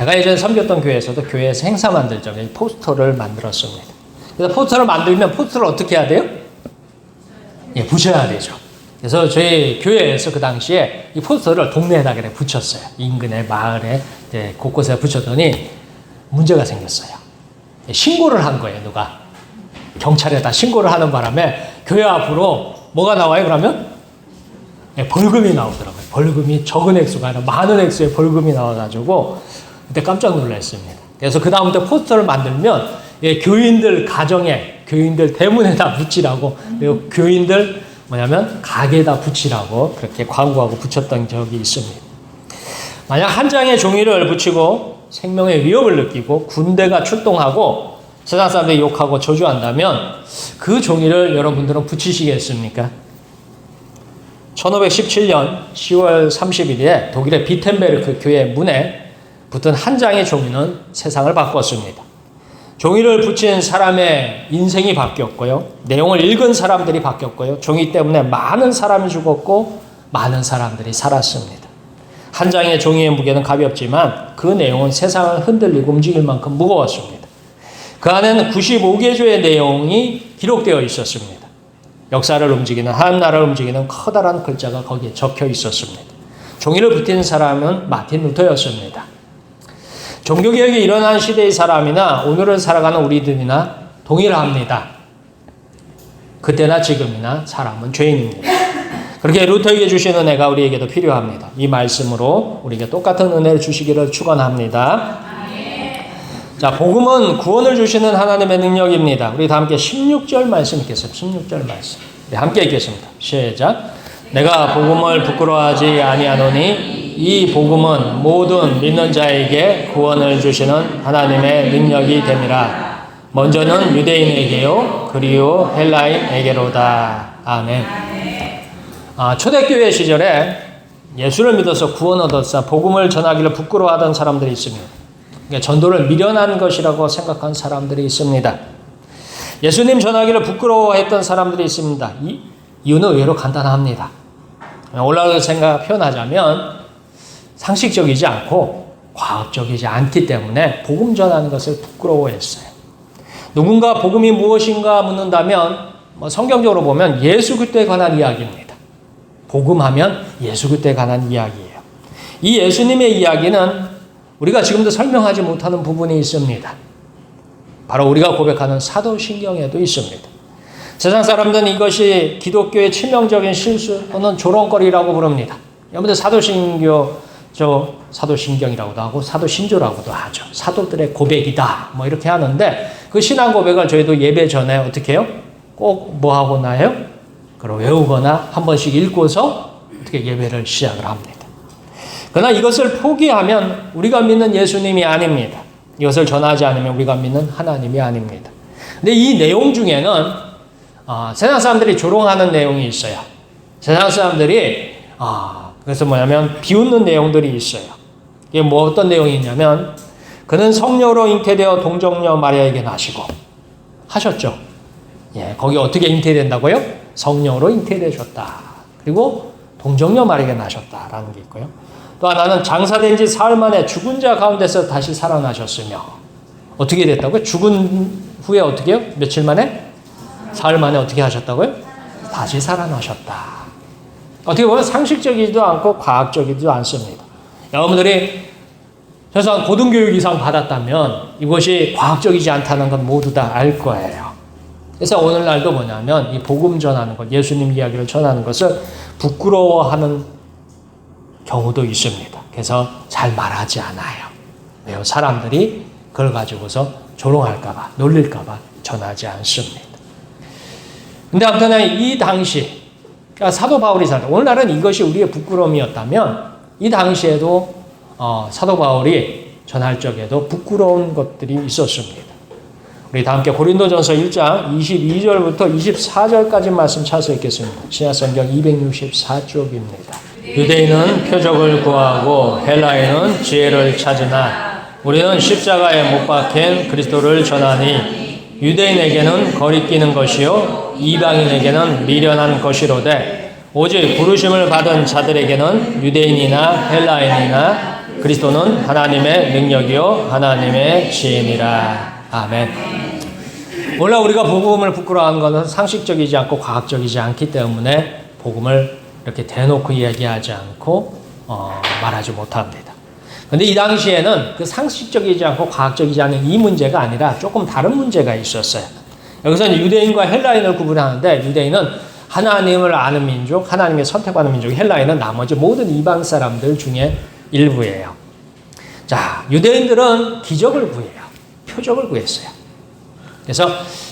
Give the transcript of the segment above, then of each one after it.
제가 예전에 섬겼던 교회에서도 교회에서 행사 만들 적에 포스터를 만들었습니다. 그래서 포스터를 만들면 포스터를 어떻게 해야 돼요? 예, 붙여야 되죠. 그래서 저희 교회에서 그 당시에 이 포스터를 동네에다 그래 붙였어요. 인근의 마을에 이제 곳곳에 붙였더니 문제가 생겼어요. 신고를 한 거예요, 누가. 경찰에다 신고를 하는 바람에 교회 앞으로 뭐가 나와요, 그러면? 예, 벌금이 나오더라고요. 벌금이 적은 액수가 아니라 많은 액수의 벌금이 나와가지고 그때 깜짝 놀랐습니다. 그래서 그 다음부터 포스터를 만들면 예, 교인들 가정에, 교인들 대문에다 붙이라고, 그리고 교인들 뭐냐면 가게에다 붙이라고 그렇게 광고하고 붙였던 적이 있습니다. 만약 한 장의 종이를 붙이고 생명의 위협을 느끼고 군대가 출동하고 세상 사람들이 욕하고 저주한다면 그 종이를 여러분들은 붙이시겠습니까? 1517년 10월 30일에 독일의 비텐베르크 교회 문에 붙은 한 장의 종이는 세상을 바꿨습니다. 종이를 붙인 사람의 인생이 바뀌었고요. 내용을 읽은 사람들이 바뀌었고요. 종이 때문에 많은 사람이 죽었고 많은 사람들이 살았습니다. 한 장의 종이의 무게는 가볍지만 그 내용은 세상을 흔들리고 움직일 만큼 무거웠습니다. 그 안에는 95개조의 내용이 기록되어 있었습니다. 역사를 움직이는, 하나나라를 움직이는 커다란 글자가 거기에 적혀 있었습니다. 종이를 붙인 사람은 마틴 루터였습니다. 종교개혁이 일어난 시대의 사람이나 오늘을 살아가는 우리들이나 동일합니다. 그때나 지금이나 사람은 죄인입니다. 그렇게 루터에게 주신 은혜가 우리에게도 필요합니다. 이 말씀으로 우리에게 똑같은 은혜를 주시기를 축원합니다. 자, 복음은 구원을 주시는 하나님의 능력입니다. 우리 다 함께 16절 말씀 읽겠습니다. 16절 말씀. 네, 함께 읽겠습니다. 시작. 내가 복음을 부끄러워하지 아니하노니 이 복음은 모든 믿는 자에게 구원을 주시는 하나님의 능력이 됨이라. 먼저는 유대인에게요, 그리고 헬라인에게로다. 아멘. 초대교회 시절에 예수를 믿어서 구원 얻었사 복음을 전하기를 부끄러워하던 사람들이 있습니다. 그러니까 전도를 미련한 것이라고 생각한 사람들이 있습니다. 예수님 전하기를 부끄러워했던 사람들이 있습니다. 이유는 의외로 간단합니다. 올라가서 생각 표현하자면 상식적이지 않고 과학적이지 않기 때문에 복음 전하는 것을 부끄러워했어요. 누군가 복음이 무엇인가 묻는다면 성경적으로 보면 예수 그리스도에 관한 이야기입니다. 복음하면 예수 그리스도에 관한 이야기예요. 이 예수님의 이야기는 우리가 지금도 설명하지 못하는 부분이 있습니다. 바로 우리가 고백하는 사도신경에도 있습니다. 세상 사람들은 이것이 기독교의 치명적인 실수 또는 조롱거리라고 부릅니다. 여러분들 사도신경이라고도 하고 사도신조라고도 하죠. 사도들의 고백이다 뭐 이렇게 하는데 그 신앙 고백을 저희도 예배 전에 어떻게 해요? 꼭 뭐 하고 나요? 그걸 외우거나 한 번씩 읽고서 어떻게 예배를 시작을 합니다. 그러나 이것을 포기하면 우리가 믿는 예수님이 아닙니다. 이것을 전하지 않으면 우리가 믿는 하나님이 아닙니다. 근데 이 내용 중에는 세상 사람들이 조롱하는 내용이 있어요. 세상 사람들이 그래서 뭐냐면 비웃는 내용들이 있어요. 이게 뭐 어떤 내용이 있냐면 그는 성녀로 잉태되어 동정녀 마리아에게 나시고 하셨죠. 예, 거기 어떻게 잉태된다고요? 성녀로 잉태되셨다. 그리고 동정녀 마리아에게 나셨다라는 게 있고요. 또 하나는 장사된 지 사흘 만에 죽은 자 가운데서 다시 살아나셨으며 어떻게 됐다고요? 죽은 후에 어떻게 해요? 며칠 만에? 사흘 만에 어떻게 하셨다고요? 다시 살아나셨다. 어떻게 보면 상식적이지도 않고 과학적이지도 않습니다. 여러분들이 최소한 고등교육 이상 받았다면 이것이 과학적이지 않다는 건 모두 다 알 거예요. 그래서 오늘날도 뭐냐면 이 복음 전하는 것, 예수님 이야기를 전하는 것을 부끄러워하는 경우도 있습니다. 그래서 잘 말하지 않아요. 왜요? 사람들이 그걸 가지고서 조롱할까봐, 놀릴까봐 전하지 않습니다. 근데 아무튼 이 당시, 그러니까 사도 바울이 오늘날은 이것이 우리의 부끄러움이었다면 이 당시에도 사도 바울이 전할 적에도 부끄러운 것들이 있었습니다. 우리 다 함께 고린도전서 1장 22절부터 24절까지 말씀 찾아서 읽겠습니다. 신약성경 264쪽입니다. 유대인은 표적을 구하고 헬라인은 지혜를 찾으나 우리는 십자가에 못 박힌 그리스도를 전하니 유대인에게는 거리끼는 것이요 이방인에게는 미련한 것이로되 오직 부르심을 받은 자들에게는 유대인이나 헬라인이나 그리스도는 하나님의 능력이요 하나님의 지혜니라. 아멘. 원래 우리가 복음을 부끄러워하는 것은 상식적이지 않고 과학적이지 않기 때문에 복음을 이렇게 대놓고 이야기하지 않고 말하지 못합니다. 그런데 이 당시에는 그 상식적이지 않고 과학적이지 않은 이 문제가 아니라 조금 다른 문제가 있었어요. 여기서는 유대인과 헬라인을 구분하는데 유대인은 하나님을 아는 민족, 하나님의 선택받는 민족, 헬라인은 나머지 모든 이방 사람들 중에 일부예요. 자, 유대인들은 기적을 구해요. 표적을 구했어요. 그래서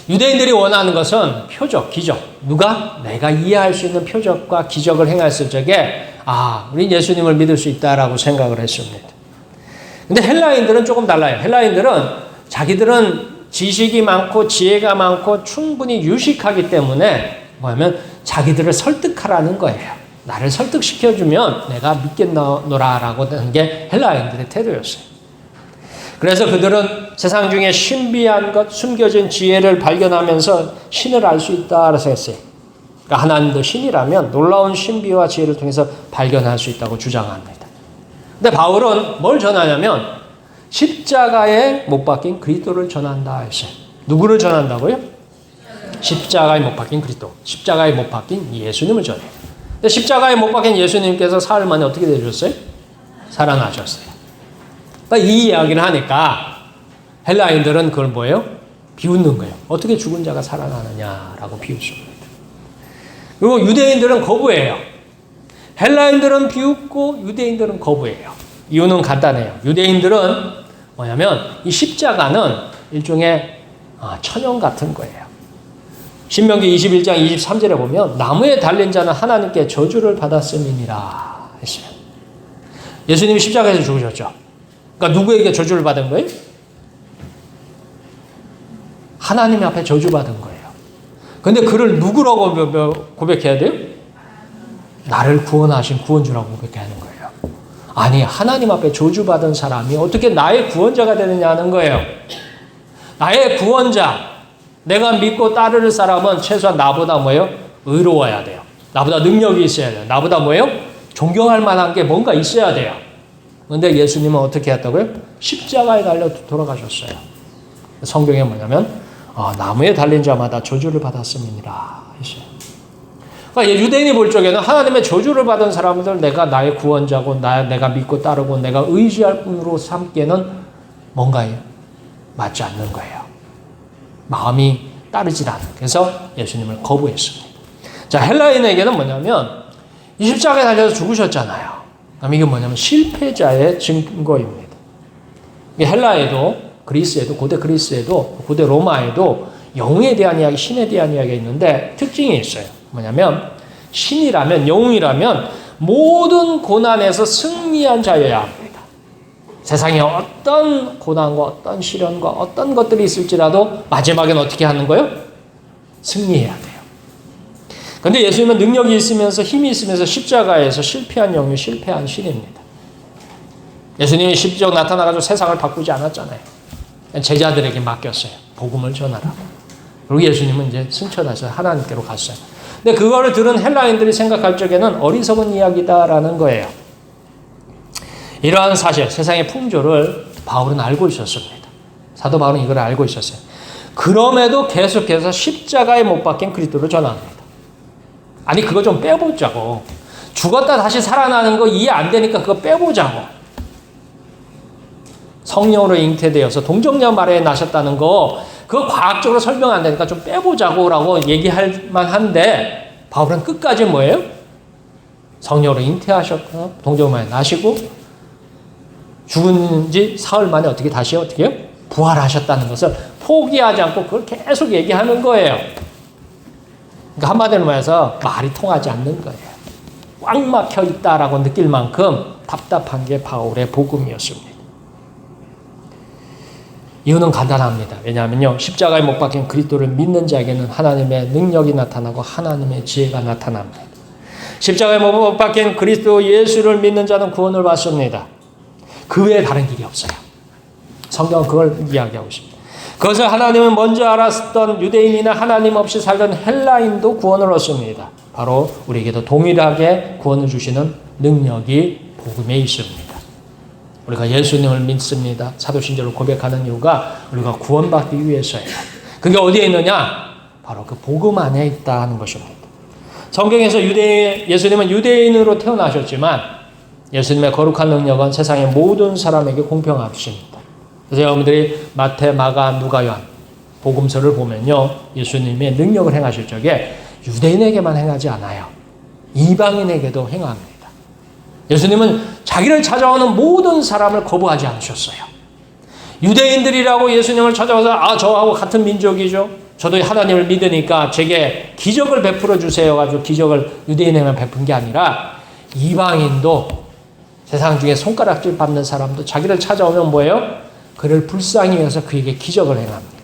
유대인들이 원하는 것은 표적, 기적. 누가? 내가 이해할 수 있는 표적과 기적을 행했을 적에 우리 예수님을 믿을 수 있다라고 생각을 했습니다. 근데 헬라인들은 조금 달라요. 헬라인들은 자기들은 지식이 많고 지혜가 많고 충분히 유식하기 때문에 뭐냐면 자기들을 설득하라는 거예요. 나를 설득시켜주면 내가 믿겠노라라고 하는 게 헬라인들의 태도였어요. 그래서 그들은 세상 중에 신비한 것, 숨겨진 지혜를 발견하면서 신을 알 수 있다라고 했어요. 그러니까 하나님도 신이라면 놀라운 신비와 지혜를 통해서 발견할 수 있다고 주장합니다. 근데 바울은 뭘 전하냐면 십자가에 못 박힌 그리스도를 전한다 했어요. 누구를 전한다고요? 십자가에 못 박힌 그리스도, 십자가에 못 박힌 예수님을 전해요. 근데 십자가에 못 박힌 예수님께서 사흘 만에 어떻게 되셨어요? 살아나셨어요. 그러니까 이 이야기를 하니까 헬라인들은 그걸 뭐예요? 비웃는 거예요. 어떻게 죽은 자가 살아나느냐라고 비웃습니다. 그리고 유대인들은 거부해요. 헬라인들은 비웃고 유대인들은 거부해요. 이유는 간단해요. 유대인들은 뭐냐면 이 십자가는 일종의 천연 같은 거예요. 신명기 21장 23절에 보면 나무에 달린 자는 하나님께 저주를 받았음이니라 했어요. 예수님이 십자가에서 죽으셨죠. 그러니까 누구에게 저주를 받은 거예요? 하나님 앞에 저주받은 거예요. 근데 그를 누구라고 고백해야 돼요? 나를 구원하신 구원주라고 고백하는 거예요. 아니, 하나님 앞에 저주받은 사람이 어떻게 나의 구원자가 되느냐는 거예요. 나의 구원자, 내가 믿고 따를 사람은 최소한 나보다 뭐예요? 의로워야 돼요. 나보다 능력이 있어야 돼요. 나보다 뭐예요? 존경할 만한 게 뭔가 있어야 돼요. 그런데 예수님은 어떻게 했다고요? 십자가에 달려 돌아가셨어요. 성경에 뭐냐면 나무에 달린 자마다 저주를 받았음이니라 했어요. 그러니까 유대인이 볼 적에는 하나님의 저주를 받은 사람들 내가 나의 구원자고 내가 믿고 따르고 내가 의지할 분으로 삼기에는 뭔가요? 맞지 않는 거예요. 마음이 따르질 않아요. 그래서 예수님을 거부했습니다. 자, 헬라인에게는 뭐냐면 이 십자가에 달려서 죽으셨잖아요. 그럼 이게 뭐냐면 실패자의 증거입니다. 헬라에도 그리스에도 고대 그리스에도 고대 로마에도 영웅에 대한 이야기, 신에 대한 이야기가 있는데 특징이 있어요. 뭐냐면 신이라면 영웅이라면 모든 고난에서 승리한 자여야 합니다. 세상에 어떤 고난과 어떤 시련과 어떤 것들이 있을지라도 마지막엔 어떻게 하는 거예요? 승리해야 돼요. 그런데 예수님은 능력이 있으면서 힘이 있으면서 십자가에서 실패한 영웅, 실패한 신입니다. 예수님이 십자가 나타나가지고 세상을 바꾸지 않았잖아요. 제자들에게 맡겼어요. 복음을 전하라고. 그리고 예수님은 이제 승천하셔서 하나님께로 갔어요. 근데 그거를 들은 헬라인들이 생각할 적에는 어리석은 이야기다라는 거예요. 이러한 사실, 세상의 풍조를 바울은 알고 있었습니다. 사도 바울은 이걸 알고 있었어요. 그럼에도 계속해서 십자가에 못 박힌 그리스도를 전합니다. 아니, 그거 좀 빼보자고. 죽었다 다시 살아나는 거 이해 안 되니까 그거 빼보자고. 성령으로 잉태되어서 동정녀 말에 나셨다는 거 그거 과학적으로 설명 안 되니까 좀 빼보자고 라고 얘기할 만한데 바울은 끝까지 뭐예요? 성령으로 잉태하셨고 동정녀 말에 나시고 죽은 지 사흘 만에 어떻게 해요? 부활하셨다는 것을 포기하지 않고 그걸 계속 얘기하는 거예요. 그러니까 한마디로 말해서 말이 통하지 않는 거예요. 꽉 막혀 있다라고 느낄 만큼 답답한 게 바울의 복음이었습니다. 이유는 간단합니다. 왜냐하면요, 십자가에 못 박힌 그리스도를 믿는 자에게는 하나님의 능력이 나타나고 하나님의 지혜가 나타납니다. 십자가에 못 박힌 그리스도 예수를 믿는 자는 구원을 받습니다. 그 외에 다른 길이 없어요. 성경은 그걸 이야기하고 있습니다. 그것을 하나님은 먼저 알았던 유대인이나 하나님 없이 살던 헬라인도 구원을 얻습니다. 바로 우리에게도 동일하게 구원을 주시는 능력이 복음에 있습니다. 우리가 예수님을 믿습니다. 사도신조를 고백하는 이유가 우리가 구원받기 위해서예요. 그게 어디에 있느냐? 바로 그 복음 안에 있다 하는 것입니다. 성경에서 예수님은 유대인으로 태어나셨지만 예수님의 거룩한 능력은 세상의 모든 사람에게 공평하십니다. 그래서 여러분들이 마태, 마가, 누가, 요한 복음서를 보면요, 예수님의 능력을 행하실 적에 유대인에게만 행하지 않아요. 이방인에게도 행합니다. 예수님은 자기를 찾아오는 모든 사람을 거부하지 않으셨어요. 유대인들이라고 예수님을 찾아와서 저하고 같은 민족이죠. 저도 하나님을 믿으니까 제게 기적을 베풀어 주세요 가지고 기적을 유대인에게만 베푼 게 아니라 이방인도 세상 중에 손가락질 받는 사람도 자기를 찾아오면 뭐예요? 그를 불쌍히 여겨서 그에게 기적을 행합니다.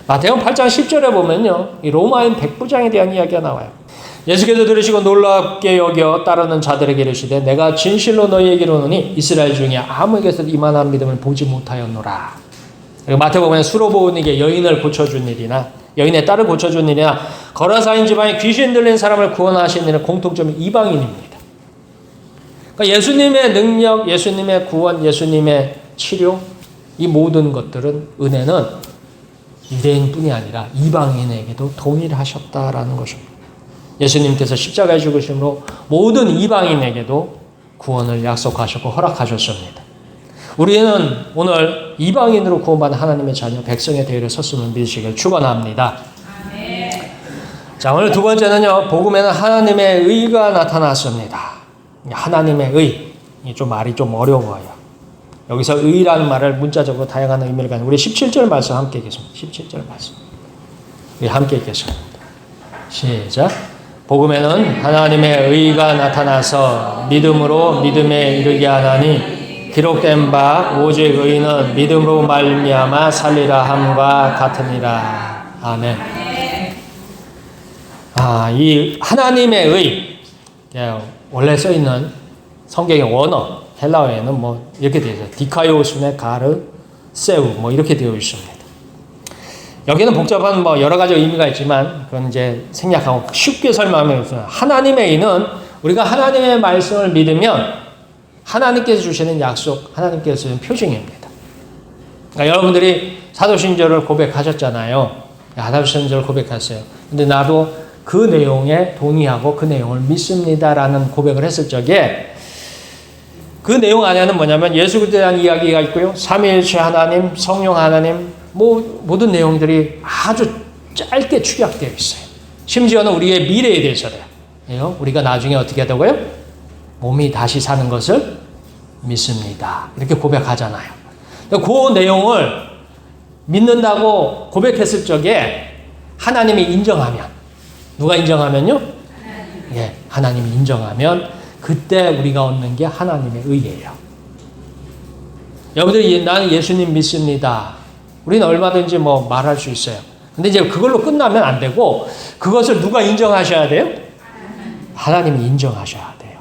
마태복음 8장 10절에 보면요, 이 로마인 백부장에 대한 이야기가 나와요. 예수께서 들으시고 놀랍게 여겨 따르는 자들에게 이르시되 내가 진실로 너희에게 이르노니 이스라엘 중에 아무에게서도 이만한 믿음을 보지 못하였노라. 그리고 마태복음에 수로보니게 여인을 고쳐준 일이나 여인의 딸을 고쳐준 일이나 거라사인 지방에 귀신 들린 사람을 구원하신 일은 공통점이 이방인입니다. 그러니까 예수님의 능력, 예수님의 구원, 예수님의 치료, 이 모든 것들은, 은혜는 유대인뿐이 아니라 이방인에게도 동일하셨다라는 것입니다. 예수님께서 십자가에 죽으심으로 모든 이방인에게도 구원을 약속하셨고 허락하셨습니다. 우리는 오늘 이방인으로 구원받은 하나님의 자녀, 백성의 대열에 섰음을 믿으시길 축원합니다. 자, 오늘 두 번째는요, 복음에는 하나님의 의가 나타났습니다. 하나님의 의, 좀 말이 좀 어려워요. 여기서 의라는 말을 문자적으로 다양한 의미를 가지고 우리 17절 말씀 함께 읽겠습니다. 17절 말씀. 우리 함께 읽겠습니다. 시작. 복음에는 하나님의 의가 나타나서 믿음으로 믿음에 이르게 하나니 기록된 바 오직 의는 믿음으로 말미암아 살리라 함과 같으니라. 아멘. 이 하나님의 의, 원래 써 있는 성경의 원어 헬라어에는 뭐 이렇게 되어 있어요. 디카이오스네 가르 세우 뭐 이렇게 되어 있습니다. 여기는 복잡한 뭐 여러 가지 의미가 있지만 그건 이제 생략하고 쉽게 설명하면 하나님의 의는 우리가 하나님의 말씀을 믿으면 하나님께서 주시는 약속, 하나님께서 주시는 표징입니다. 그러니까 여러분들이 사도신조를 고백하셨잖아요. 사도신조를 고백했어요. 근데 나도 그 내용에 동의하고 그 내용을 믿습니다라는 고백을 했을 적에 그 내용 안에는 뭐냐면 예수 그리스도에 대한 이야기가 있고요. 삼위일체 하나님, 성령 하나님, 모든 내용들이 아주 짧게 축약되어 있어요. 심지어는 우리의 미래에 대해서요. 우리가 나중에 어떻게 하다고요? 몸이 다시 사는 것을 믿습니다. 이렇게 고백하잖아요. 그 내용을 믿는다고 고백했을 적에 하나님이 인정하면, 누가 인정하면요? 하나님이 인정하면 그때 우리가 얻는 게 하나님의 의예요. 여러분들이 나는 예수님 믿습니다. 우리는 얼마든지 뭐 말할 수 있어요. 근데 이제 그걸로 끝나면 안 되고 그것을 누가 인정하셔야 돼요? 하나님이 인정하셔야 돼요.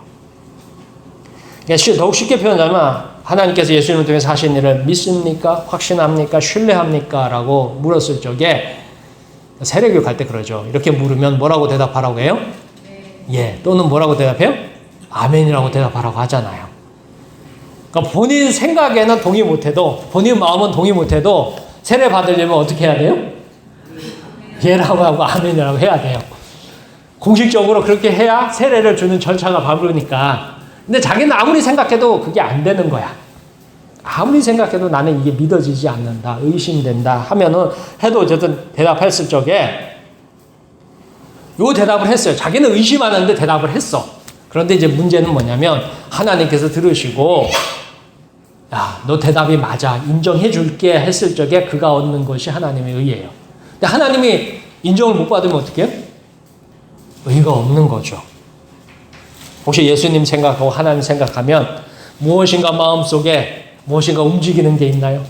그러니까 더욱 쉽게 표현하면 하나님께서 예수님을 통해서 하신 일을 믿습니까? 확신합니까? 신뢰합니까? 라고 물었을 적에 세례교육 할 때 그러죠. 이렇게 물으면 뭐라고 대답하라고 해요? 예. 또는 뭐라고 대답해요? 아멘이라고 대답하라고 하잖아요. 그러니까 본인 생각에는 동의 못해도, 본인 마음은 동의 못해도 세례 받으려면 어떻게 해야 돼요? 예라고 하고 아멘이라고 해야 돼요. 공식적으로 그렇게 해야 세례를 주는 절차가 바르니까. 근데 자기는 아무리 생각해도 그게 안 되는 거야. 아무리 생각해도 나는 이게 믿어지지 않는다, 의심된다 하면은 해도 어쨌든 대답했을 적에 요 대답을 했어요. 자기는 의심하는데 대답을 했어. 그런데 이제 문제는 뭐냐면 하나님께서 들으시고 야, 너 대답이 맞아. 인정해 줄게 했을 적에 그가 얻는 것이 하나님의 의예요. 근데 하나님이 인정을 못 받으면 어떻게 해요? 의가 없는 거죠. 혹시 예수님 생각하고 하나님 생각하면 무엇인가 마음속에 무엇인가 움직이는 게 있나요?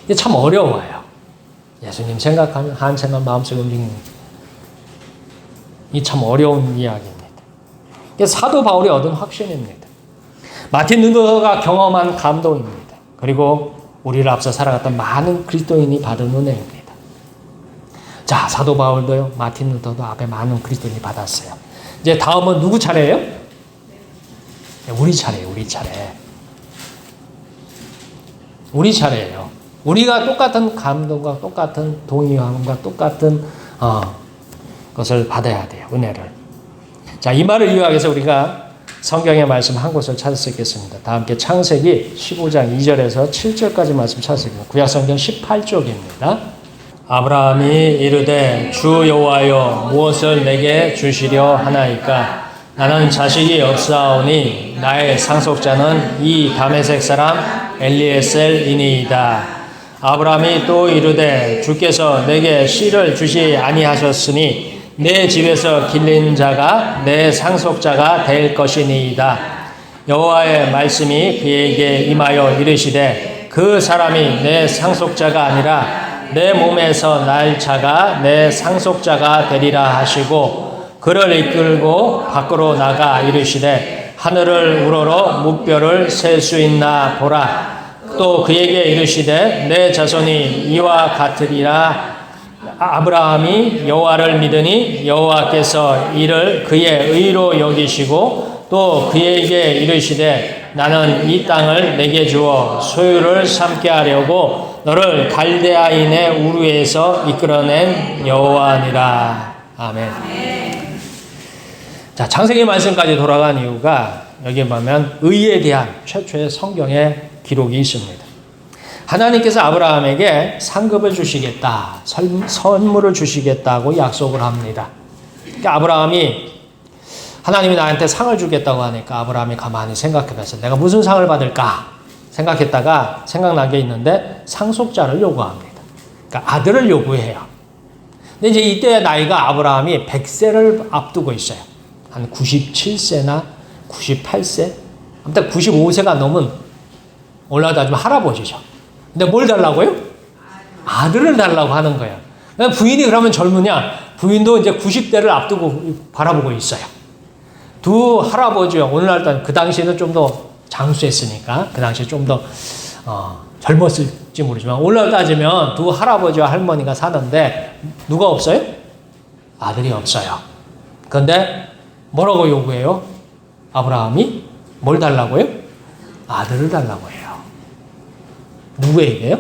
이게 참 어려워요. 예수님 생각하면 하나님 생각 마음속에 움직이는 이 참 어려운 이야기입니다. 이게 사도 바울이 얻은 확신입니다. 마틴 루터가 경험한 감동입니다. 그리고 우리를 앞서 살아갔던 많은 그리스도인이 받은 은혜입니다. 자, 사도 바울도요, 마틴 루터도 앞에 많은 그리스도인이 받았어요. 이제 다음은 누구 차례예요? 우리 차례예요, 우리 차례. 우리 차례예요. 우리가 똑같은 감동과 똑같은 동의함과 똑같은 것을 받아야 돼요. 은혜를. 자, 이 말을 이유하기 위해서 우리가 성경의 말씀 한 곳을 찾을 수 있겠습니다. 다 함께 창세기 15장 2절에서 7절까지 말씀 찾을 수 있습니다. 구약성경 18쪽입니다. 아브라함이 이르되 주 여호와여 무엇을 내게 주시려 하나이까? 나는 자식이 없사오니 나의 상속자는 이 다메섹 사람 엘리에셀이니이다. 아브라함이 또 이르되 주께서 내게 씨를 주시 아니하셨으니 내 집에서 길린 자가 내 상속자가 될 것이니이다. 여호와의 말씀이 그에게 임하여 이르시되 그 사람이 내 상속자가 아니라 내 몸에서 날 자가 내 상속자가 되리라 하시고 그를 이끌고 밖으로 나가 이르시되 하늘을 우러러 무뼈를 셀 수 있나 보라. 또 그에게 이르시되 내 자손이 이와 같으리라. 아브라함이 여호와를 믿으니 여호와께서 이를 그의 의로 여기시고 또 그에게 이르시되 나는 이 땅을 내게 주어 소유를 삼게 하려고 너를 갈대아인의 우르에서 이끌어낸 여호와니라. 아멘. 자, 창세기 말씀까지 돌아간 이유가 여기에 보면 의에 대한 최초의 성경의 기록이 있습니다. 하나님께서 아브라함에게 상급을 주시겠다, 선물을 주시겠다고 약속을 합니다. 그러니까 아브라함이 하나님이 나한테 상을 주겠다고 하니까 아브라함이 가만히 생각해봐서 내가 무슨 상을 받을까 생각했다가 생각난 게 있는데 상속자를 요구합니다. 그러니까 아들을 요구해요. 근데 이제 이때 나이가 아브라함이 100세를 앞두고 있어요. 한 97세나 98세? 아무튼 95세가 넘은 올라가지고 할아버지죠. 근데 뭘 달라고요? 아들을 달라고 하는 거예요. 부인이 그러면 젊으냐? 부인도 이제 90대를 앞두고 바라보고 있어요. 두 할아버지요. 오늘날 그 당시에는 좀 더 장수했으니까 그 당시에 좀 더 젊었을지 모르지만 오늘날 따지면 두 할아버지와 할머니가 사는데 누가 없어요? 아들이 없어요. 그런데 뭐라고 요구해요? 아브라함이 뭘 달라고요? 아들을 달라고 해요. 누구에게요?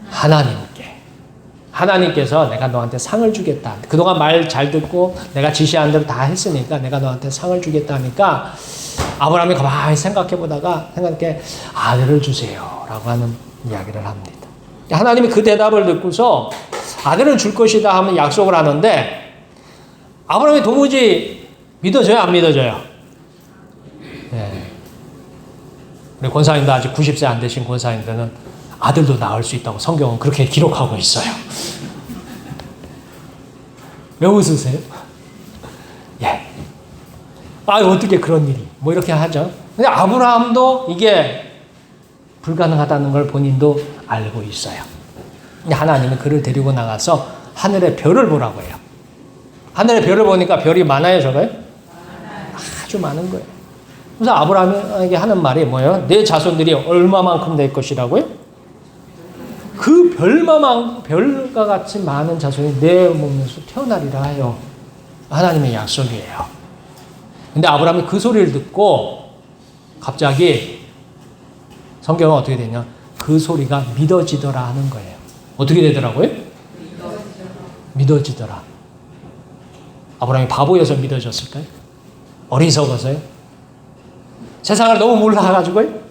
하나님께. 하나님께서 내가 너한테 상을 주겠다. 그동안 말 잘 듣고 내가 지시한 대로 다 했으니까 내가 너한테 상을 주겠다 하니까 아브라함이 가만히 생각해 아들을 주세요 라고 하는 이야기를 합니다. 하나님이 그 대답을 듣고서 아들을 줄 것이다 하면 약속을 하는데 아브라함이 도무지 믿어져요? 안 믿어져요? 네. 우리 권사님도 아직 90세 안 되신 권사님들은 아들도 낳을 수 있다고 성경은 그렇게 기록하고 있어요. 왜 웃으세요? 예. 어떻게 그런 일이. 뭐 이렇게 하죠. 근데 아브라함도 이게 불가능하다는 걸 본인도 알고 있어요. 근데 하나님은 그를 데리고 나가서 하늘의 별을 보라고 해요. 하늘의 별을 보니까 별이 많아요, 저거요? 아주 많은 거예요. 그래서 아브라함에게 하는 말이 뭐예요? 내 자손들이 얼마만큼 될 것이라고요? 그 별과 같이 많은 자손이 내 몸에서 태어나리라 하여 하나님의 약속이에요. 근데 아브라함이 그 소리를 듣고 갑자기 성경은 어떻게 되냐? 그 소리가 믿어지더라 하는 거예요. 어떻게 되더라고요? 믿어지더라. 아브라함이 바보여서 믿어졌을까요? 어리석어서요? 세상을 너무 몰라가지고요?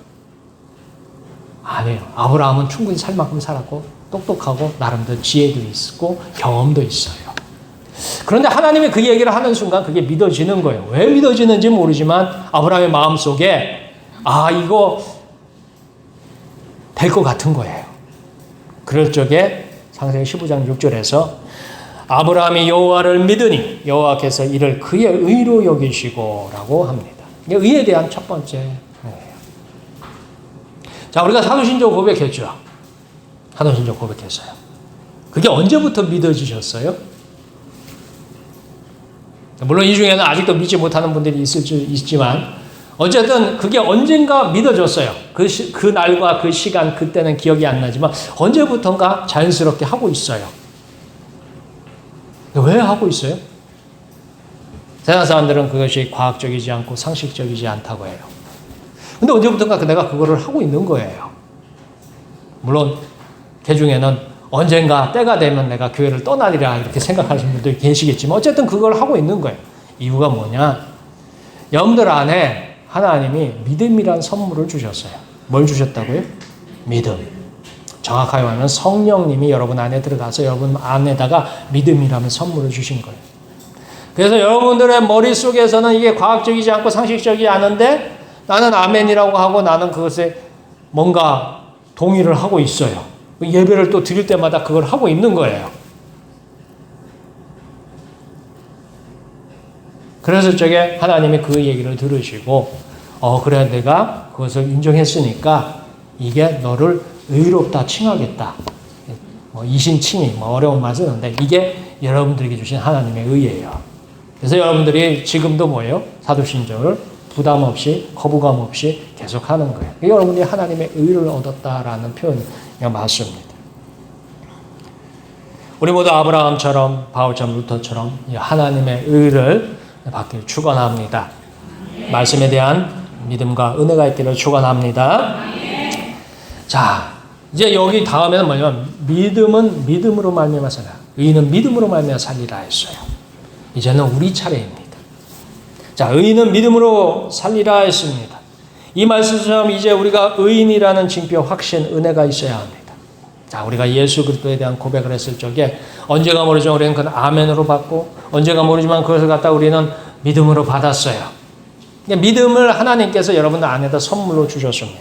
아니에요. 아브라함은 충분히 살 만큼 살았고 똑똑하고 나름대로 지혜도 있고 경험도 있어요. 그런데 하나님이 그 얘기를 하는 순간 그게 믿어지는 거예요. 왜 믿어지는지 모르지만 아브라함의 마음속에 이거 될 것 같은 거예요. 그럴 적에 창세기 15장 6절에서 아브라함이 여호와를 믿으니 여호와께서 이를 그의 의로 여기시고 라고 합니다. 이게 의에 대한 첫 번째 거예요. 자, 우리가 사도신조 고백했죠. 사도신조 고백했어요. 그게 언제부터 믿어지셨어요? 물론 이 중에는 아직도 믿지 못하는 분들이 있을 수 있지만 어쨌든 그게 언젠가 믿어졌어요. 그 날과 그 시간 그때는 기억이 안 나지만 언제부턴가 자연스럽게 하고 있어요. 왜 하고 있어요? 세상 사람들은 그것이 과학적이지 않고 상식적이지 않다고 해요. 근데 언제부턴가 내가 그거를 하고 있는 거예요. 물론 그 중에는 언젠가 때가 되면 내가 교회를 떠나리라 이렇게 생각하시는 분들이 계시겠지만 어쨌든 그걸 하고 있는 거예요. 이유가 뭐냐? 여러분들 안에 하나님이 믿음이란 선물을 주셨어요. 뭘 주셨다고요? 믿음. 정확하게 말하면 성령님이 여러분 안에 들어가서 여러분 안에다가 믿음이라는 선물을 주신 거예요. 그래서 여러분들의 머릿속에서는 이게 과학적이지 않고 상식적이지 않은데 나는 아멘이라고 하고 나는 그것에 뭔가 동의를 하고 있어요. 예배를 또 드릴 때마다 그걸 하고 있는 거예요. 그래서 저게 하나님이 그 얘기를 들으시고 그래 내가 그것을 인정했으니까 이게 너를 의롭다 칭하겠다. 이신칭의 어려운 말 쓰는데 이게 여러분들에게 주신 하나님의 의예요. 그래서 여러분들이 지금도 뭐예요? 사도신조를 부담 없이 거부감 없이 계속하는 거예요. 여러분이 하나님의 의를 얻었다라는 표현이 맞습니다. 우리 모두 아브라함처럼 바울처럼 루터처럼 하나님의 의를 받기를 축원합니다. 말씀에 대한 믿음과 은혜가 있기를 축원합니다. 자, 이제 여기 다음에는 뭐냐면 믿음은 믿음으로 말미암아 살리라. 의인은 믿음으로 말미암아 살리라 했어요. 이제는 우리 차례입니다. 자, 의인은 믿음으로 살리라 했습니다. 이 말씀처럼 이제 우리가 의인이라는 징표, 확신, 은혜가 있어야 합니다. 자, 우리가 예수 그리스도에 대한 고백을 했을 적에 언제가 모르지만 우리는 그건 아멘으로 받고 언제가 모르지만 그것을 갖다 우리는 믿음으로 받았어요. 믿음을 하나님께서 여러분들 안에다 선물로 주셨습니다.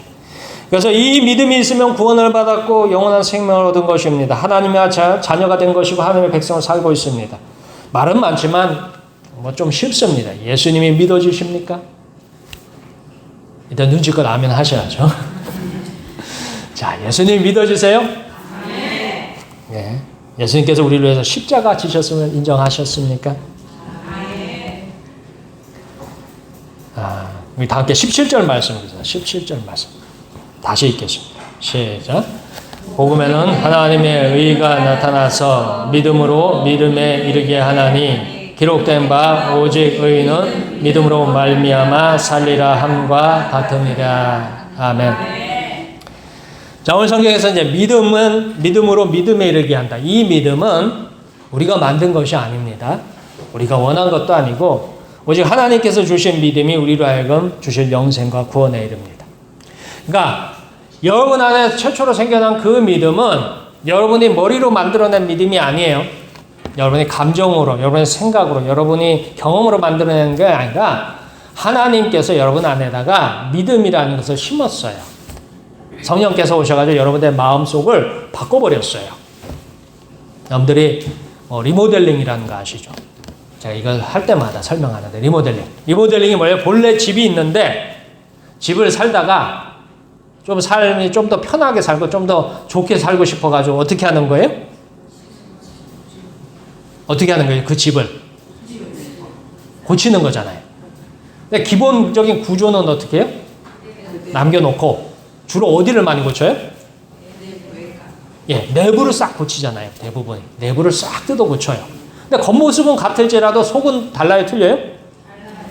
그래서 이 믿음이 있으면 구원을 받았고 영원한 생명을 얻은 것입니다. 하나님의 자녀가 된 것이고 하나님의 백성을 살고 있습니다. 말은 많지만 좀 쉽습니다. 예수님이 믿어지십니까? 일단 눈치껏 아멘 하셔야죠. 자, 예수님 믿어주세요. 네. 예수님께서 우리를 위해서 십자가 지셨음을 인정하셨습니까? 우리 다 함께 17절 말씀입니다. 17절 말씀. 다시 읽겠습니다. 시작. 복음에는 하나님의 의가 나타나서 믿음으로 믿음에 이르게 하나니 기록된 바 오직 의인은 믿음으로 말미암아 살리라 함과 같으니라. 아멘. 자, 오늘 성경에서 이제 믿음은 믿음으로 믿음에 이르게 한다. 이 믿음은 우리가 만든 것이 아닙니다. 우리가 원한 것도 아니고 오직 하나님께서 주신 믿음이 우리로 하여금 주실 영생과 구원에 이릅니다. 그러니까 여러분 안에 최초로 생겨난 그 믿음은 여러분이 머리로 만들어낸 믿음이 아니에요. 여러분이 감정으로, 여러분의 생각으로, 여러분이 경험으로 만들어낸 게 아니라 하나님께서 여러분 안에다가 믿음이라는 것을 심었어요. 성령께서 오셔가지고 여러분의 마음속을 바꿔버렸어요. 여러분들이 리모델링이라는 거 아시죠? 제가 이걸 할 때마다 설명하는데 리모델링이 뭐예요? 본래 집이 있는데 집을 살다가 좀 삶이 좀 더 편하게 살고 좀 더 좋게 살고 싶어가지고 어떻게 하는 거예요? 어떻게 하는 거예요? 그 집을 고치는 거잖아요. 근데 기본적인 구조는 어떻게 해요? 남겨놓고 주로 어디를 많이 고쳐요? 예, 내부를 싹 고치잖아요. 대부분 내부를 싹 뜯어 고쳐요. 근데 겉모습은 같을지라도 속은 달라요? 틀려요?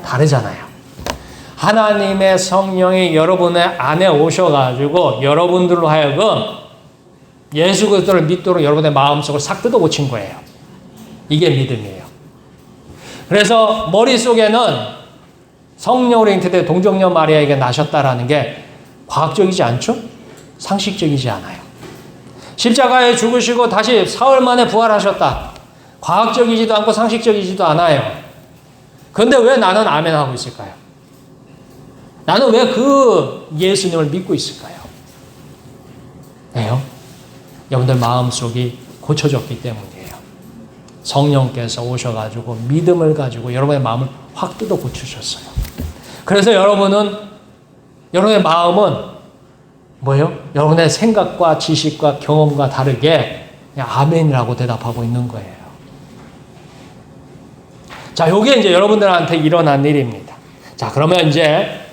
다르잖아요. 하나님의 성령이 여러분의 안에 오셔가지고 여러분들로 하여금 예수 그리스도를 믿도록 여러분의 마음속을 싹 뜯어 고친 거예요. 이게 믿음이에요. 그래서 머릿속에는 성령으로 잉태된 동정녀 마리아에게 나셨다라는 게 과학적이지 않죠? 상식적이지 않아요. 십자가에 죽으시고 다시 사흘 만에 부활하셨다. 과학적이지도 않고 상식적이지도 않아요. 그런데 왜 나는 아멘하고 있을까요? 나는 왜 그 예수님을 믿고 있을까요? 왜요? 여러분들 마음속이 고쳐졌기 때문이에요. 성령께서 오셔가지고 믿음을 가지고 여러분의 마음을 확 뜯어 고치셨어요. 그래서 여러분의 마음은 뭐예요? 여러분의 생각과 지식과 경험과 다르게 그냥 아멘이라고 대답하고 있는 거예요. 자, 이게 이제 여러분들한테 일어난 일입니다. 자, 그러면 이제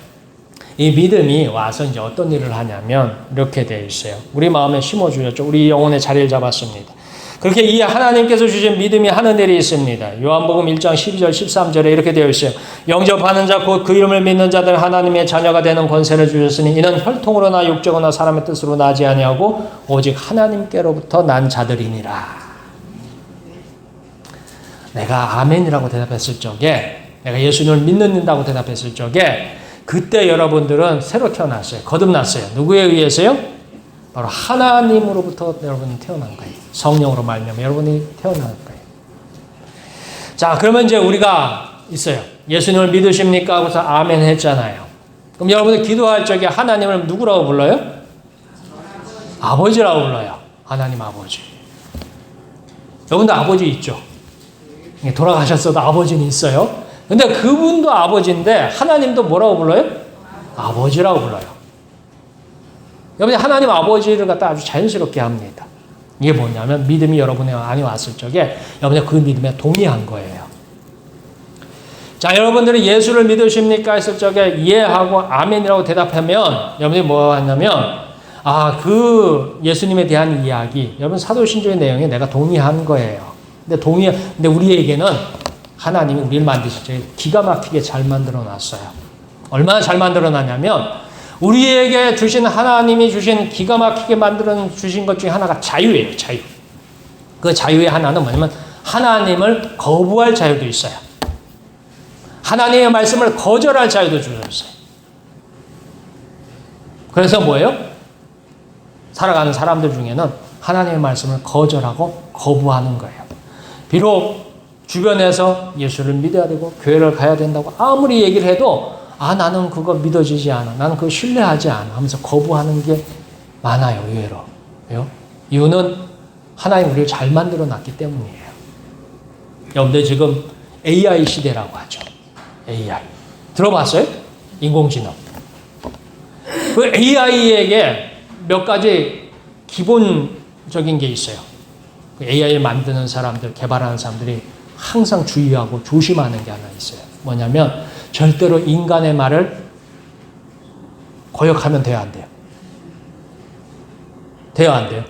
이 믿음이 와서 이제 어떤 일을 하냐면 이렇게 되어 있어요. 우리 마음에 심어주셨죠. 우리 영혼의 자리를 잡았습니다. 그렇게 이 하나님께서 주신 믿음이 하는 일이 있습니다. 요한복음 1장 12절 13절에 이렇게 되어 있어요. 영접하는 자 곧 그 이름을 믿는 자들 하나님의 자녀가 되는 권세를 주셨으니 이는 혈통으로나 육적으로나 사람의 뜻으로 나지 아니하고 오직 하나님께로부터 난 자들이니라. 내가 아멘이라고 대답했을 적에, 내가 예수님을 믿는다고 대답했을 적에 그때 여러분들은 새로 태어났어요. 거듭났어요. 누구에 의해서요? 바로 하나님으로부터 여러분이 태어난 거예요. 성령으로 말미암아 여러분이 태어난 거예요. 자, 그러면 이제 우리가 있어요. 예수님을 믿으십니까? 하고서 아멘 했잖아요. 그럼 여러분이 기도할 적에 하나님을 누구라고 불러요? 아버지라고 불러요. 하나님 아버지. 여러분도 아버지 있죠? 돌아가셨어도 아버지는 있어요. 근데 그분도 아버지인데 하나님도 뭐라고 불러요? 아버지라고 불러요. 여러분이 하나님 아버지를 갖다 아주 자연스럽게 합니다. 이게 뭐냐면 믿음이 여러분의 안에 왔을 적에 여러분이 그 믿음에 동의한 거예요. 자, 여러분들이 예수를 믿으십니까? 했을 적에 이해하고 아멘이라고 대답하면 여러분이 뭐 하냐면 그 예수님에 대한 이야기, 여러분 사도신조의 내용에 내가 동의한 거예요. 근데 우리에게는 하나님이 우리를 만드실 때 기가 막히게 잘 만들어 놨어요. 얼마나 잘 만들어 놨냐면 우리에게 주신 하나님이 주신 기가 막히게 만들어 주신 것 중에 하나가 자유예요. 자유. 그 자유의 하나는 뭐냐면 하나님을 거부할 자유도 있어요. 하나님의 말씀을 거절할 자유도 주셨어요. 그래서 뭐예요? 살아가는 사람들 중에는 하나님의 말씀을 거절하고 거부하는 거예요. 비록 주변에서 예수를 믿어야 되고 교회를 가야 된다고 아무리 얘기를 해도 나는 그거 믿어지지 않아. 나는 그거 신뢰하지 않아. 하면서 거부하는 게 많아요. 의외로. 왜요? 이유는 하나님 우리를 잘 만들어 놨기 때문이에요. 여러분들 지금 AI 시대라고 하죠. AI. 들어봤어요? 인공지능. 그 AI에게 몇 가지 기본적인 게 있어요. AI를 만드는 사람들, 개발하는 사람들이 항상 주의하고 조심하는 게 하나 있어요. 뭐냐면 절대로 인간의 말을 거역하면 돼요, 안 돼요? 돼요, 안 돼요?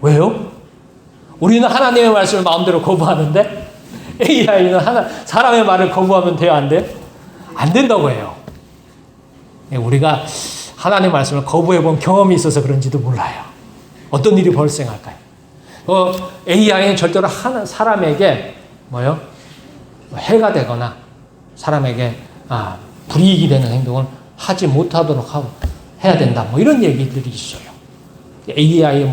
왜요? 우리는 하나님의 말씀을 마음대로 거부하는데 AI는 사람의 말을 거부하면 돼요, 안 돼요? 안 된다고 해요. 우리가 하나님의 말씀을 거부해본 경험이 있어서 그런지도 몰라요. 어떤 일이 발생할까요? AI는 절대로 사람에게 해가 되거나 사람에게 불이익이 되는 행동을 하지 못하도록 해야 된다. 이런 얘기들이 있어요. AI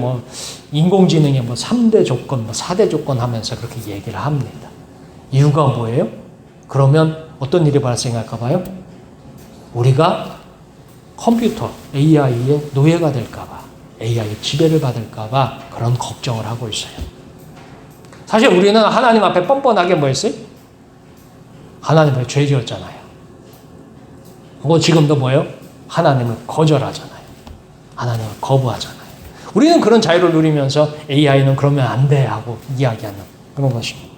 인공지능의 3대 조건, 4대 조건 하면서 그렇게 얘기를 합니다. 이유가 뭐예요? 그러면 어떤 일이 발생할까 봐요? 우리가 컴퓨터, AI의 노예가 될까 봐, AI의 지배를 받을까 봐 그런 걱정을 하고 있어요. 사실 우리는 하나님 앞에 뻔뻔하게 뭐 했어요? 하나님 앞에 죄 지었잖아요. 그리고 지금도 뭐예요? 하나님을 거절하잖아요. 하나님을 거부하잖아요. 우리는 그런 자유를 누리면서 AI는 그러면 안 돼 하고 이야기하는 그런 것입니다.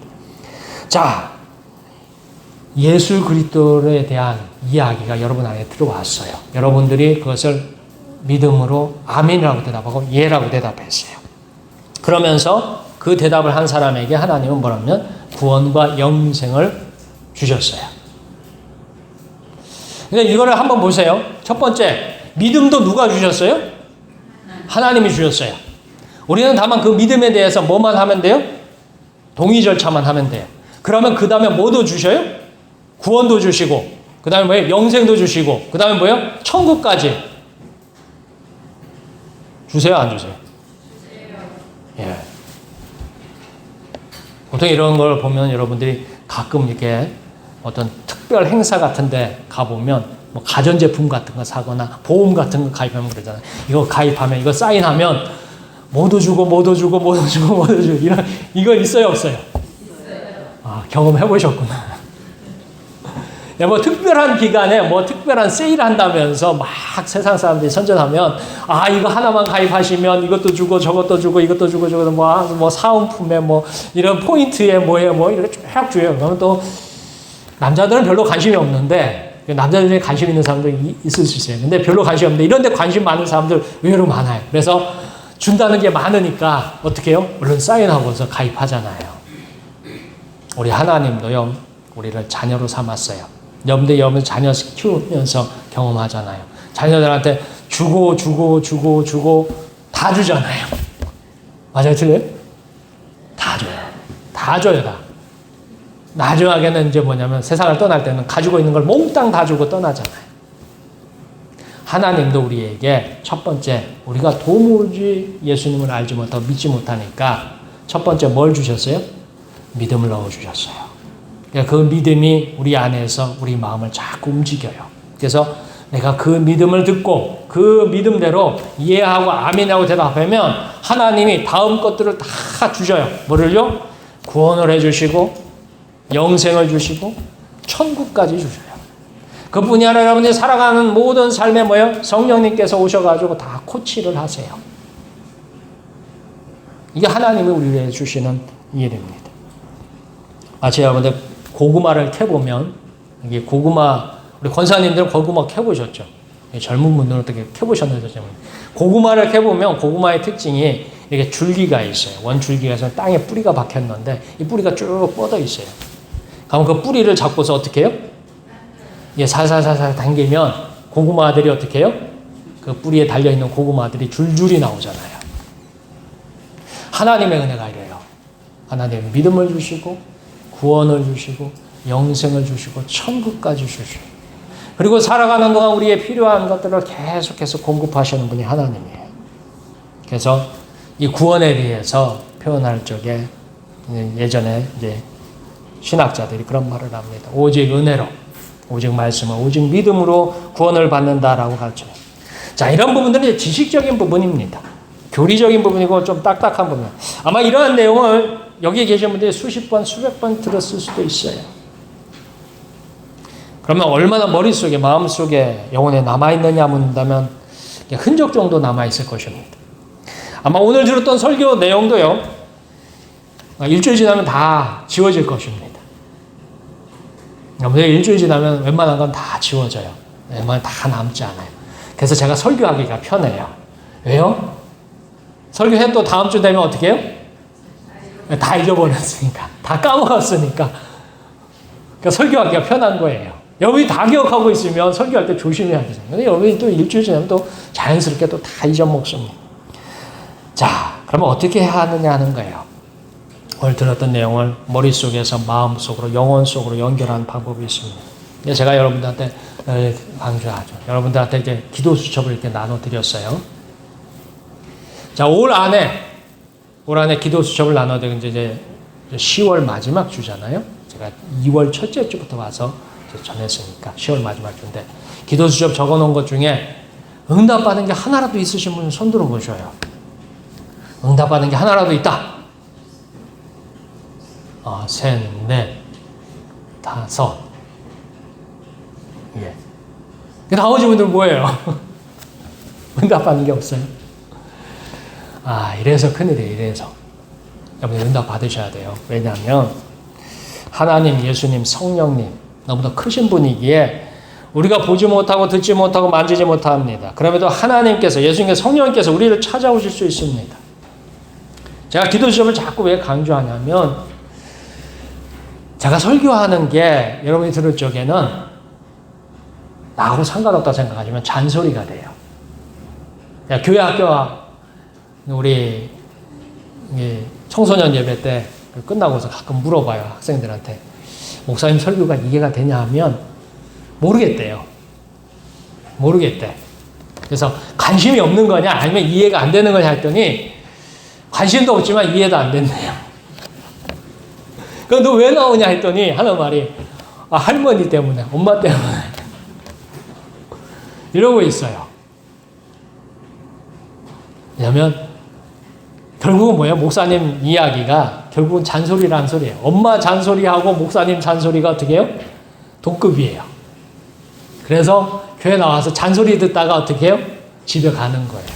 자, 예수 그리스도에 대한 이야기가 여러분 안에 들어왔어요. 여러분들이 그것을 믿음으로 아멘이라고 대답하고 예라고 대답했어요. 그러면서 그 대답을 한 사람에게 하나님은 뭐냐면 구원과 영생을 주셨어요. 근데 이거를 한번 보세요. 첫 번째, 믿음도 누가 주셨어요? 하나님이 주셨어요. 우리는 다만 그 믿음에 대해서 뭐만 하면 돼요? 동의 절차만 하면 돼요. 그러면 그 다음에 뭐도 주셔요? 구원도 주시고, 그 다음에 뭐예요? 영생도 주시고, 그 다음에 뭐예요? 천국까지. 주세요, 안 주세요? 예. 보통 이런 걸 보면 여러분들이 가끔 이렇게 어떤 특별 행사 같은 데 가보면 가전제품 같은 거 사거나 보험 같은 거 가입하면 그러잖아요. 이거 가입하면, 이거 사인하면 뭐도 주고, 뭐도 주고, 뭐도 주고, 뭐도 주고. 이거 있어요, 없어요? 경험해 보셨구나. 특별한 기간에 특별한 세일 한다면서 막 세상 사람들이 선전하면 이거 하나만 가입하시면 이것도 주고 저것도 주고 이것도 주고 저것도 사은품에 이런 포인트에 이렇게 쫙 줘요. 그러면 또 남자들은 별로 관심이 없는데 남자들이 관심 있는 사람들이 있을 수 있어요. 근데 별로 관심 없는데 이런 데 관심 많은 사람들 의외로 많아요. 그래서 준다는 게 많으니까 어떻게 해요? 얼른 사인하고서 가입하잖아요. 우리 하나님도요, 우리를 자녀로 삼았어요. 여러분들 자녀 키우면서 경험하잖아요. 자녀들한테 주고 다 주잖아요. 맞아요, 틀려요? 다 줘요. 다 줘요, 다. 나중에는 이제 뭐냐면 세상을 떠날 때는 가지고 있는 걸 몽땅 다 주고 떠나잖아요. 하나님도 우리에게 첫 번째, 우리가 도무지 예수님을 알지 못하고 믿지 못하니까 첫 번째 뭘 주셨어요? 믿음을 넣어주셨어요. 그 믿음이 우리 안에서 우리 마음을 자꾸 움직여요. 그래서 내가 그 믿음을 듣고 그 믿음대로 이해하고 아멘하고 대답하면 하나님이 다음 것들을 다 주셔요. 뭐를요? 구원을 해주시고 영생을 주시고 천국까지 주셔요. 그뿐이 아니라 여러분들이 살아가는 모든 삶에 뭐예요? 성령님께서 오셔가지고 다 코치를 하세요. 이게 하나님이 우리에게 주시는 일입니다. 마치 여러분들 고구마를 캐보면, 이게 고구마, 우리 권사님들은 고구마 캐보셨죠? 젊은 분들은 어떻게 캐보셨는지 모르겠어요. 고구마를 캐보면 고구마의 특징이 이렇게 줄기가 있어요. 원줄기가 있어서 땅에 뿌리가 박혔는데 이 뿌리가 쭉 뻗어 있어요. 그럼 그 뿌리를 잡고서 어떻게 해요? 살살살살 당기면 고구마들이 어떻게 해요? 그 뿌리에 달려있는 고구마들이 줄줄이 나오잖아요. 하나님의 은혜가 이래요. 하나님은 믿음을 주시고 구원을 주시고 영생을 주시고 천국까지 주시고 그리고 살아가는 동안 우리의 필요한 것들을 계속해서 공급하시는 분이 하나님이에요. 그래서 이 구원에 대해서 표현할 적에 예전에 이제 신학자들이 그런 말을 합니다. 오직 은혜로, 오직 말씀으로, 오직 믿음으로 구원을 받는다라고 가르쳐요. 자, 이런 부분들은 이제 지식적인 부분입니다. 교리적인 부분이고 좀 딱딱한 부분. 아마 이러한 내용을 여기 계신 분들이 수십 번, 수백 번 들었을 수도 있어요. 그러면 얼마나 머릿속에, 마음속에, 영혼에 남아있느냐 묻는다면 흔적 정도 남아있을 것입니다. 아마 오늘 들었던 설교 내용도요, 일주일 지나면 다 지워질 것입니다. 일주일 지나면 웬만한 건 다 지워져요. 웬만한 다 남지 않아요. 그래서 제가 설교하기가 편해요. 왜요? 설교해도 다음 주 되면 어떻게 해요? 다 잊어버렸으니까. 다 까먹었으니까. 그러니까 설교하기가 편한 거예요. 여러분이 다 기억하고 있으면 설교할 때 조심해야 되잖아요. 근데 여러분이 또 일주일 지나면 또 자연스럽게 또 다 잊어먹습니다. 자, 그러면 어떻게 해야 하느냐 하는 거예요. 오늘 들었던 내용을 머릿속에서 마음속으로, 영혼 속으로 연결하는 방법이 있습니다. 제가 여러분들한테 강조하죠. 여러분들한테 이제 기도 수첩을 이렇게 나눠드렸어요. 자, 올 안에 기도 수첩을 나눠드린 이제 10월 마지막 주잖아요. 제가 2월 첫째 주부터 와서 전했으니까 10월 마지막 주인데 기도 수첩 적어놓은 것 중에 응답받은 게 하나라도 있으신 분 손 들어보셔요. 응답받은 게 하나라도 있다. 셋, 넷, 다섯. 예. 나머지 분들 뭐예요? 응답받는 게 없어요. 이래서 큰일이에요, 이래서. 여러분, 응답 받으셔야 돼요. 왜냐하면, 하나님, 예수님, 성령님, 너무나 크신 분이기에, 우리가 보지 못하고, 듣지 못하고, 만지지 못합니다. 그럼에도 하나님께서, 예수님께서, 성령님께서 우리를 찾아오실 수 있습니다. 제가 기도 시험을 자꾸 왜 강조하냐면, 제가 설교하는 게 여러분이 들을 적에는 나하고 상관없다 생각하시면 잔소리가 돼요. 교회 학교와 우리 청소년 예배 때 끝나고서 가끔 물어봐요. 학생들한테. 목사님 설교가 이해가 되냐 하면 모르겠대요. 모르겠대. 그래서 관심이 없는 거냐 아니면 이해가 안 되는 거냐 했더니 관심도 없지만 이해도 안 된대요. 그럼 너 왜 나오냐 했더니 하는 말이 할머니 때문에, 엄마 때문에 이러고 있어요. 왜냐면 결국은 뭐예요? 목사님 이야기가 결국은 잔소리라는 소리예요. 엄마 잔소리하고 목사님 잔소리가 어떻게 해요? 동급이에요. 그래서 교회 나와서 잔소리 듣다가 어떻게 해요? 집에 가는 거예요.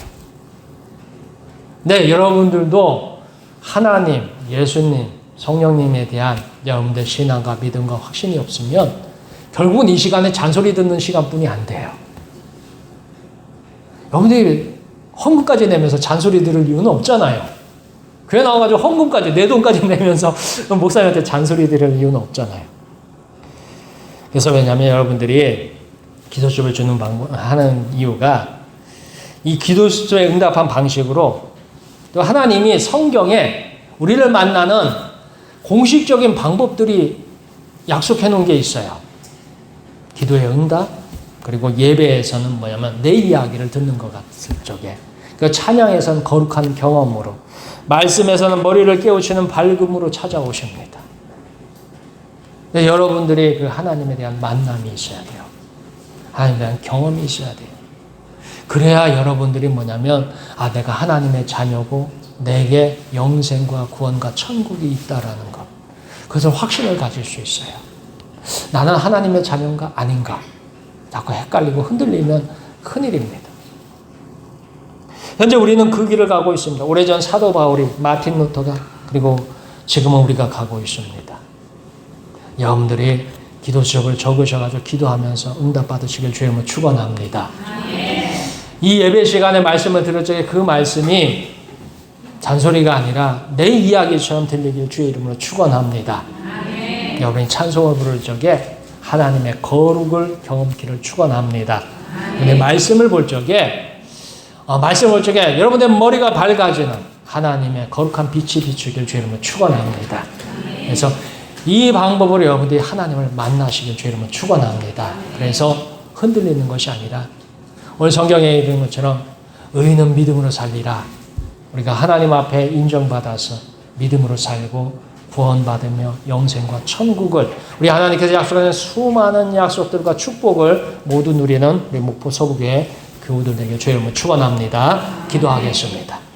네, 여러분들도 하나님, 예수님, 성령님에 대한 여러분들 신앙과 믿음과 확신이 없으면 결국은 이 시간에 잔소리 듣는 시간뿐이 안 돼요. 여러분들이 헌금까지 내면서 잔소리 들을 이유는 없잖아요. 교회 나와가지고 헌금까지, 내 돈까지 내면서 목사님한테 잔소리 들을 이유는 없잖아요. 그래서 왜냐하면 여러분들이 기도수첩을 주는 하는 이유가 이 기도수첩에 응답한 방식으로 또 하나님이 성경에 우리를 만나는 공식적인 방법들이 약속해 놓은 게 있어요. 기도의 응답, 그리고 예배에서는 뭐냐면 내 이야기를 듣는 것 같은 쪽에, 그 찬양에서는 거룩한 경험으로, 말씀에서는 머리를 깨우치는 밝음으로 찾아오십니다. 근데 여러분들이 그 하나님에 대한 만남이 있어야 돼요. 하나님에 대한 경험이 있어야 돼요. 그래야 여러분들이 뭐냐면 내가 하나님의 자녀고 내게 영생과 구원과 천국이 있다라는 것, 그것을 확신을 가질 수 있어요. 나는 하나님의 자녀인가 아닌가 자꾸 헷갈리고 흔들리면 큰일입니다. 현재 우리는 그 길을 가고 있습니다. 오래전 사도 바울이, 마틴 루터가, 그리고 지금은 우리가 가고 있습니다. 여러분들이 기도수첩을 적으셔가지고 기도하면서 응답받으시길 주의 이름으로 축원합니다. 이 예배 시간에 말씀을 들을 적에 그 말씀이 잔소리가 아니라 내 이야기처럼 들리길 주의 이름으로 축원합니다. 여러분이 찬송을 부를 적에 하나님의 거룩을 경험키를 축원합니다. 근데 말씀을 볼 적에 여러분의 머리가 밝아지는 하나님의 거룩한 빛이 비추길 주의 이름으로 축원합니다. 그래서 이 방법으로 여러분들이 하나님을 만나시길 주의 이름으로 축원합니다. 그래서 흔들리는 것이 아니라 오늘 성경에 이르는 것처럼 의인은 믿음으로 살리라. 우리가 하나님 앞에 인정받아서 믿음으로 살고 구원받으며 영생과 천국을, 우리 하나님께서 약속하는 수많은 약속들과 축복을 모두 누리는 우리 목포 서부교회 교우들 되게 주의 이름으로 축원합니다. 기도하겠습니다.